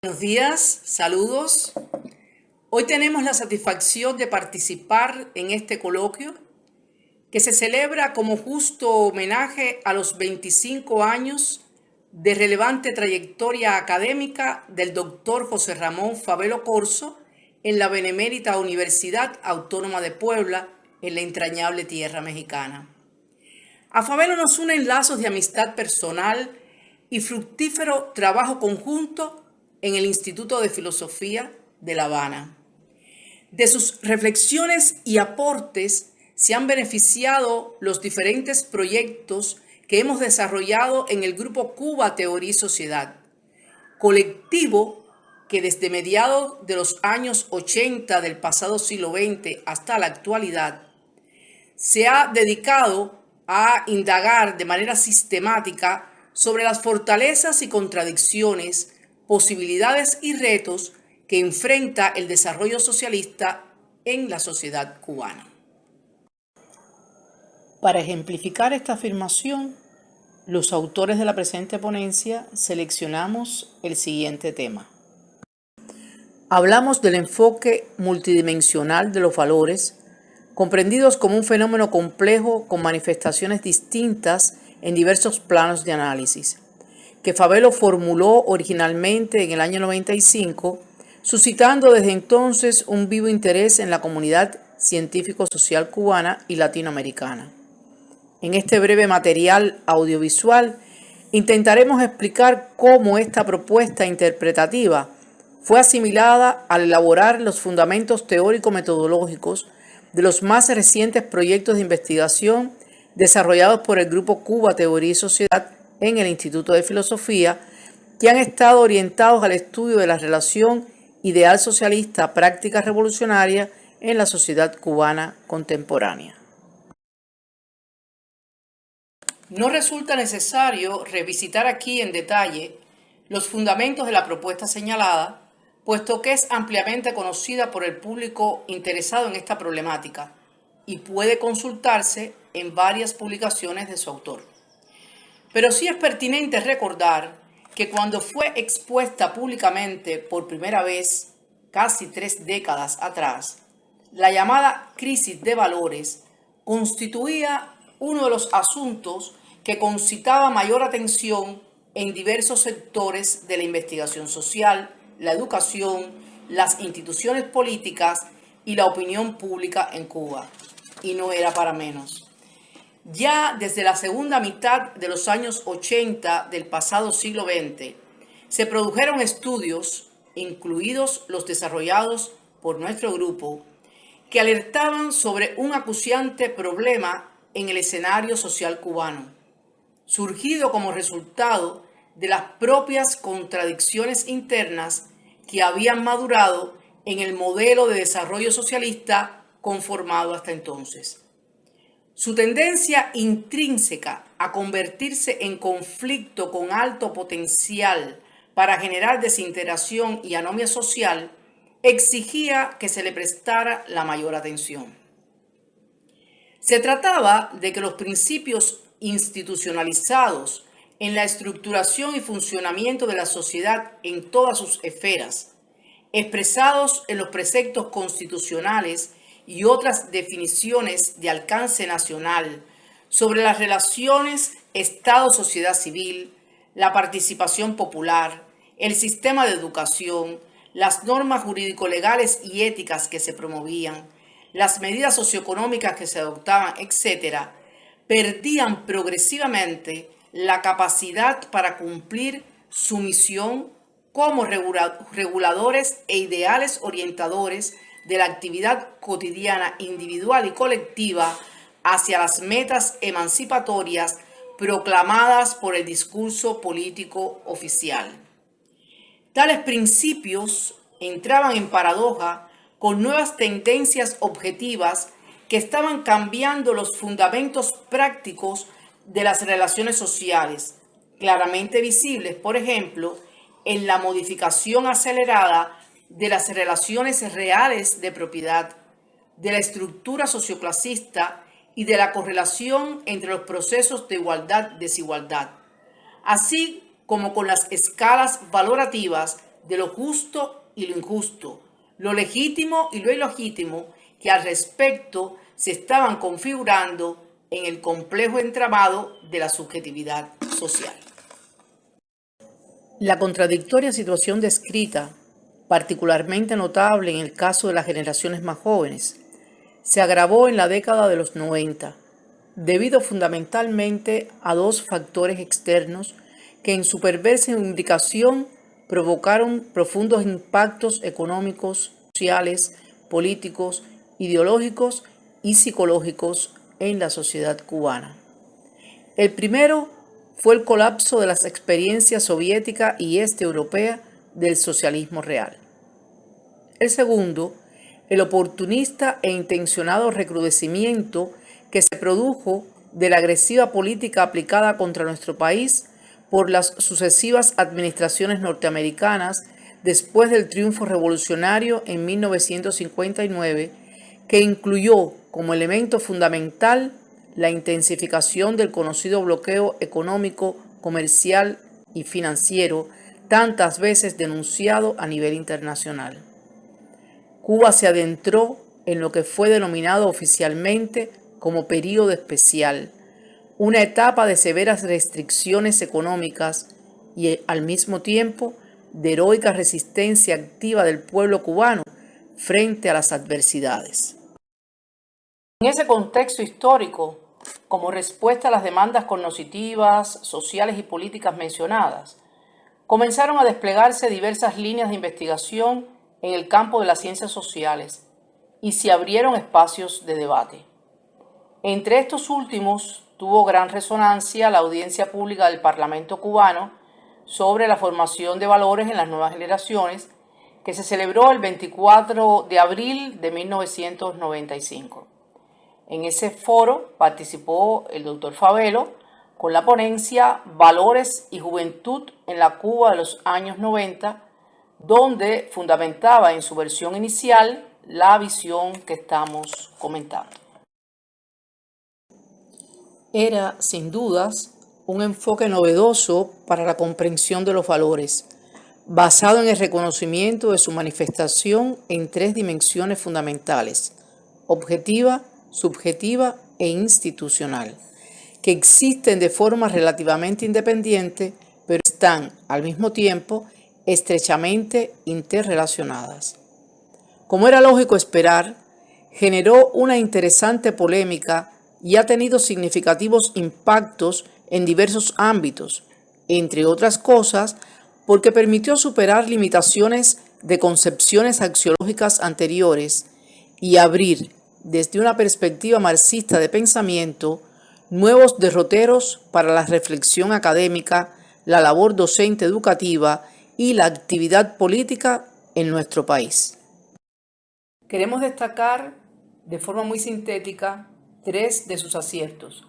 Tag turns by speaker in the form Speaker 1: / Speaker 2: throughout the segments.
Speaker 1: Buenos días, saludos. Hoy tenemos la satisfacción de participar en este coloquio que se celebra como justo homenaje a los 25 años de relevante trayectoria académica del doctor José Ramón Fabelo Corzo en la Benemérita Universidad Autónoma de Puebla, en la entrañable tierra mexicana. A Fabelo nos unen lazos de amistad personal y fructífero trabajo conjunto en el Instituto de Filosofía de La Habana. De sus reflexiones y aportes se han beneficiado los diferentes proyectos que hemos desarrollado en el Grupo Cuba Teoría y Sociedad, colectivo que desde mediados de los años 80 del pasado siglo XX hasta la actualidad se ha dedicado a indagar de manera sistemática sobre las fortalezas y contradicciones, posibilidades y retos que enfrenta el desarrollo socialista en la sociedad cubana. Para ejemplificar esta afirmación, los autores de la presente ponencia seleccionamos el siguiente tema. Hablamos del enfoque multidimensional de los valores, comprendidos como un fenómeno complejo con manifestaciones distintas en diversos planos de análisis, que Fabelo formuló originalmente en el año 95, suscitando desde entonces un vivo interés en la comunidad científico-social cubana y latinoamericana. En este breve material audiovisual intentaremos explicar cómo esta propuesta interpretativa fue asimilada al elaborar los fundamentos teórico-metodológicos de los más recientes proyectos de investigación desarrollados por el Grupo Cuba Teoría y Sociedad en el Instituto de Filosofía, que han estado orientados al estudio de la relación ideal socialista práctica revolucionaria en la sociedad cubana contemporánea. No resulta necesario revisitar aquí en detalle los fundamentos de la propuesta señalada, puesto que es ampliamente conocida por el público interesado en esta problemática y puede consultarse en varias publicaciones de su autor. Pero sí es pertinente recordar que cuando fue expuesta públicamente por primera vez, casi 3 décadas atrás, la llamada crisis de valores constituía uno de los asuntos que concitaba mayor atención en diversos sectores de la investigación social, la educación, las instituciones políticas y la opinión pública en Cuba. Y no era para menos. Ya desde la segunda mitad de los años 80 del pasado siglo XX, se produjeron estudios, incluidos los desarrollados por nuestro grupo, que alertaban sobre un acuciante problema en el escenario social cubano, surgido como resultado de las propias contradicciones internas que habían madurado en el modelo de desarrollo socialista conformado hasta entonces. Su tendencia intrínseca a convertirse en conflicto con alto potencial para generar desintegración y anomia social exigía que se le prestara la mayor atención. Se trataba de que los principios institucionalizados en la estructuración y funcionamiento de la sociedad en todas sus esferas, expresados en los preceptos constitucionales y otras definiciones de alcance nacional sobre las relaciones Estado-sociedad civil, la participación popular, el sistema de educación, las normas jurídico-legales y éticas que se promovían, las medidas socioeconómicas que se adoptaban, etc., perdían progresivamente la capacidad para cumplir su misión como reguladores e ideales orientadores de la actividad cotidiana, individual y colectiva hacia las metas emancipatorias proclamadas por el discurso político oficial. Tales principios entraban en paradoja con nuevas tendencias objetivas que estaban cambiando los fundamentos prácticos de las relaciones sociales, claramente visibles, por ejemplo, en la modificación acelerada de las relaciones reales de propiedad, de la estructura socioclasista y de la correlación entre los procesos de igualdad-desigualdad, así como con las escalas valorativas de lo justo y lo injusto, lo legítimo y lo ilegítimo que al respecto se estaban configurando en el complejo entramado de la subjetividad social. La contradictoria situación descrita, particularmente notable en el caso de las generaciones más jóvenes, se agravó en la década de los 90, debido fundamentalmente a dos factores externos que en su perversa indicación provocaron profundos impactos económicos, sociales, políticos, ideológicos y psicológicos en la sociedad cubana. El primero fue el colapso de las experiencias soviética y este europea del socialismo real. El segundo, el oportunista e intencionado recrudecimiento que se produjo de la agresiva política aplicada contra nuestro país por las sucesivas administraciones norteamericanas después del triunfo revolucionario en 1959, que incluyó como elemento fundamental la intensificación del conocido bloqueo económico, comercial y financiero tantas veces denunciado a nivel internacional. Cuba se adentró en lo que fue denominado oficialmente como período especial, una etapa de severas restricciones económicas y al mismo tiempo de heroica resistencia activa del pueblo cubano frente a las adversidades. En ese contexto histórico, como respuesta a las demandas cognitivas, sociales y políticas mencionadas, comenzaron a desplegarse diversas líneas de investigación en el campo de las ciencias sociales y se abrieron espacios de debate. Entre estos últimos tuvo gran resonancia la audiencia pública del Parlamento cubano sobre la formación de valores en las nuevas generaciones, que se celebró el 24 de abril de 1995. En ese foro participó el doctor Favelo con la ponencia Valores y Juventud en la Cuba de los años 90, donde fundamentaba en su versión inicial la visión que estamos comentando. Era, sin dudas, un enfoque novedoso para la comprensión de los valores, basado en el reconocimiento de su manifestación en tres dimensiones fundamentales: objetiva, subjetiva e institucional, que existen de forma relativamente independiente, pero están, al mismo tiempo, estrechamente interrelacionadas. Como era lógico esperar, generó una interesante polémica y ha tenido significativos impactos en diversos ámbitos, entre otras cosas, porque permitió superar limitaciones de concepciones axiológicas anteriores y abrir, desde una perspectiva marxista de pensamiento, nuevos derroteros para la reflexión académica, la labor docente educativa y la actividad política en nuestro país. Queremos destacar de forma muy sintética tres de sus aciertos,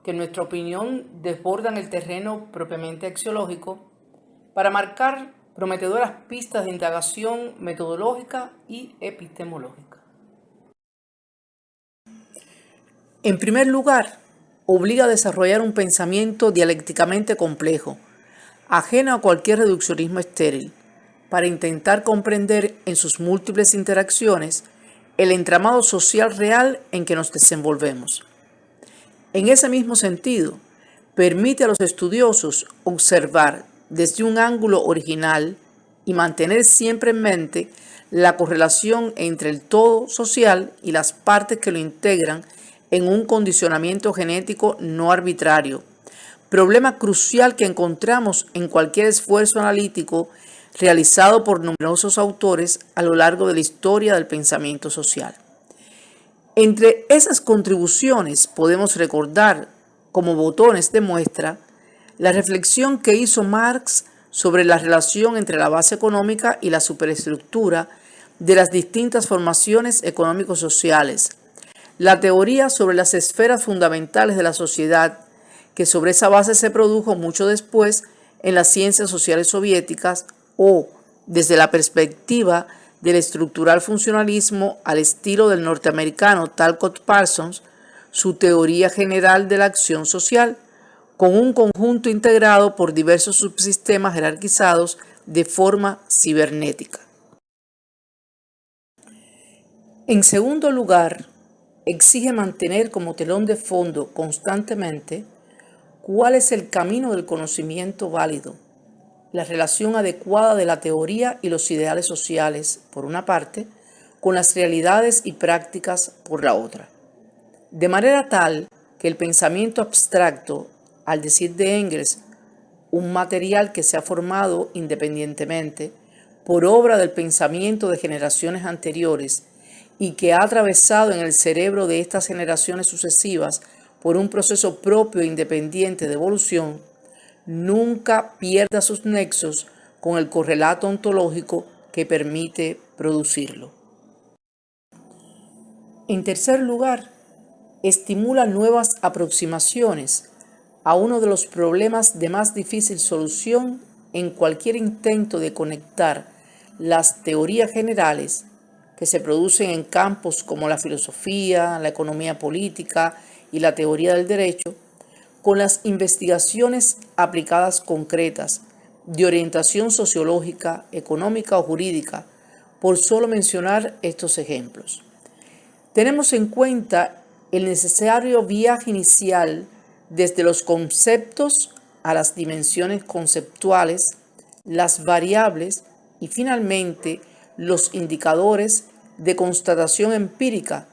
Speaker 1: que en nuestra opinión desbordan el terreno propiamente axiológico, para marcar prometedoras pistas de indagación metodológica y epistemológica. En primer lugar, obliga a desarrollar un pensamiento dialécticamente complejo, ajeno a cualquier reduccionismo estéril, para intentar comprender en sus múltiples interacciones el entramado social real en que nos desenvolvemos. En ese mismo sentido, permite a los estudiosos observar desde un ángulo original y mantener siempre en mente la correlación entre el todo social y las partes que lo integran en un condicionamiento genético no arbitrario, problema crucial que encontramos en cualquier esfuerzo analítico realizado por numerosos autores a lo largo de la historia del pensamiento social. Entre esas contribuciones podemos recordar, como botones de muestra, la reflexión que hizo Marx sobre la relación entre la base económica y la superestructura de las distintas formaciones económico-sociales, la teoría sobre las esferas fundamentales de la sociedad, que sobre esa base se produjo mucho después en las ciencias sociales soviéticas, o, desde la perspectiva del estructural funcionalismo al estilo del norteamericano Talcott Parsons, su teoría general de la acción social, con un conjunto integrado por diversos subsistemas jerarquizados de forma cibernética. En segundo lugar, exige mantener como telón de fondo constantemente cuál es el camino del conocimiento válido, la relación adecuada de la teoría y los ideales sociales, por una parte, con las realidades y prácticas por la otra. De manera tal que el pensamiento abstracto, al decir de Engels, un material que se ha formado independientemente por obra del pensamiento de generaciones anteriores y que ha atravesado en el cerebro de estas generaciones sucesivas por un proceso propio e independiente de evolución, nunca pierda sus nexos con el correlato ontológico que permite producirlo. En tercer lugar, estimula nuevas aproximaciones a uno de los problemas de más difícil solución en cualquier intento de conectar las teorías generales que se producen en campos como la filosofía, la economía política y la teoría del derecho, con las investigaciones aplicadas concretas de orientación sociológica, económica o jurídica, por solo mencionar estos ejemplos. Tenemos en cuenta el necesario viaje inicial desde los conceptos a las dimensiones conceptuales, las variables y finalmente los indicadores de constatación empírica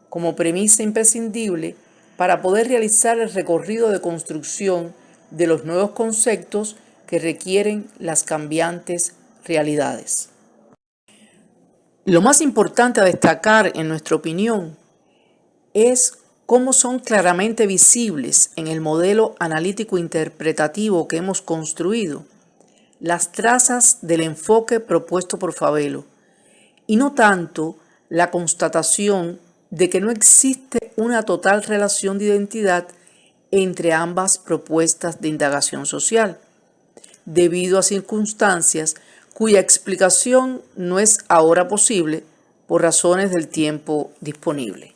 Speaker 1: como premisa imprescindible para poder realizar el recorrido de construcción de los nuevos conceptos que requieren las cambiantes realidades. Lo más importante a destacar, en nuestra opinión, es cómo son claramente visibles en el modelo analítico interpretativo que hemos construido las trazas del enfoque propuesto por Fabelo, y no tanto la constatación de que no existe una total relación de identidad entre ambas propuestas de indagación social, debido a circunstancias cuya explicación no es ahora posible por razones del tiempo disponible.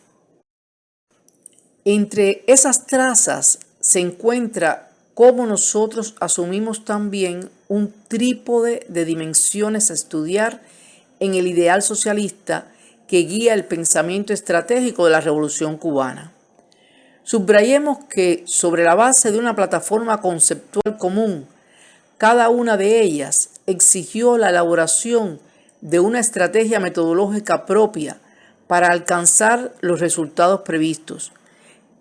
Speaker 1: Entre esas trazas se encuentra cómo nosotros asumimos también un trípode de dimensiones a estudiar en el ideal socialista que guía el pensamiento estratégico de la Revolución Cubana. Subrayemos que, sobre la base de una plataforma conceptual común, cada una de ellas exigió la elaboración de una estrategia metodológica propia para alcanzar los resultados previstos,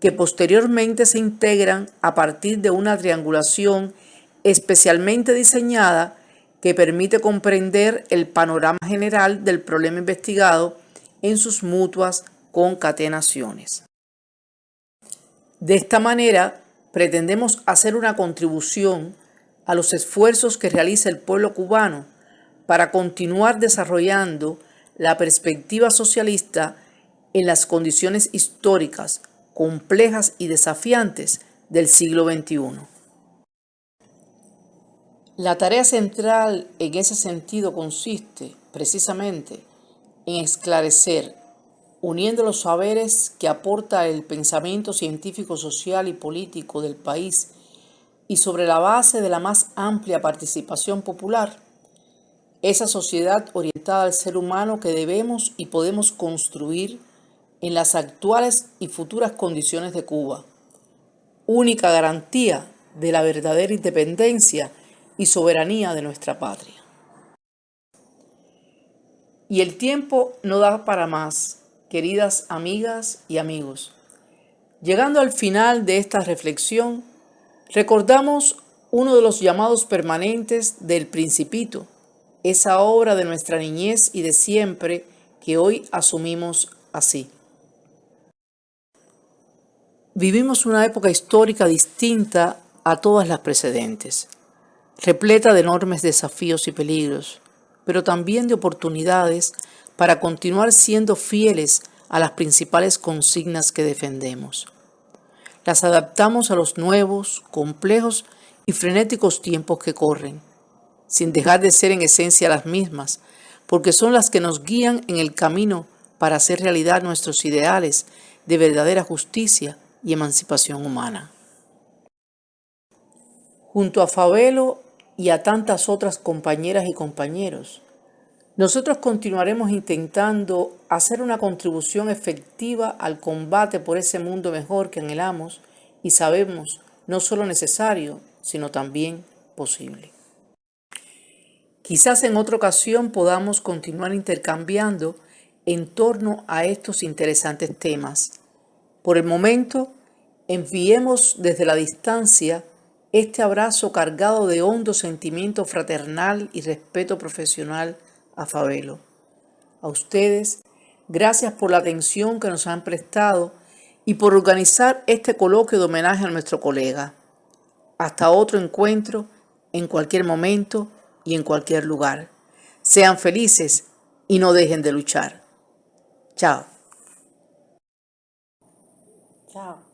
Speaker 1: que posteriormente se integran a partir de una triangulación especialmente diseñada que permite comprender el panorama general del problema investigado en sus mutuas concatenaciones. De esta manera, pretendemos hacer una contribución a los esfuerzos que realiza el pueblo cubano para continuar desarrollando la perspectiva socialista en las condiciones históricas complejas y desafiantes del siglo XXI. La tarea central en ese sentido consiste, precisamente, en esclarecer, uniendo los saberes que aporta el pensamiento científico, social y político del país y sobre la base de la más amplia participación popular, esa sociedad orientada al ser humano que debemos y podemos construir en las actuales y futuras condiciones de Cuba, única garantía de la verdadera independencia y soberanía de nuestra patria. Y el tiempo no da para más, queridas amigas y amigos. Llegando al final de esta reflexión, recordamos uno de los llamados permanentes del Principito, esa obra de nuestra niñez y de siempre que hoy asumimos así. Vivimos una época histórica distinta a todas las precedentes, repleta de enormes desafíos y peligros, pero también de oportunidades para continuar siendo fieles a las principales consignas que defendemos. Las adaptamos a los nuevos, complejos y frenéticos tiempos que corren, sin dejar de ser en esencia las mismas, porque son las que nos guían en el camino para hacer realidad nuestros ideales de verdadera justicia y emancipación humana. Junto a Fabelo y a tantas otras compañeras y compañeros. Nosotros continuaremos intentando hacer una contribución efectiva al combate por ese mundo mejor que anhelamos y sabemos no solo necesario, sino también posible. Quizás en otra ocasión podamos continuar intercambiando en torno a estos interesantes temas. Por el momento, enviemos desde la distancia este abrazo cargado de hondo sentimiento fraternal y respeto profesional a Fabelo. A ustedes, gracias por la atención que nos han prestado y por organizar este coloquio de homenaje a nuestro colega. Hasta otro encuentro, en cualquier momento y en cualquier lugar. Sean felices y no dejen de luchar. Chao. Chao.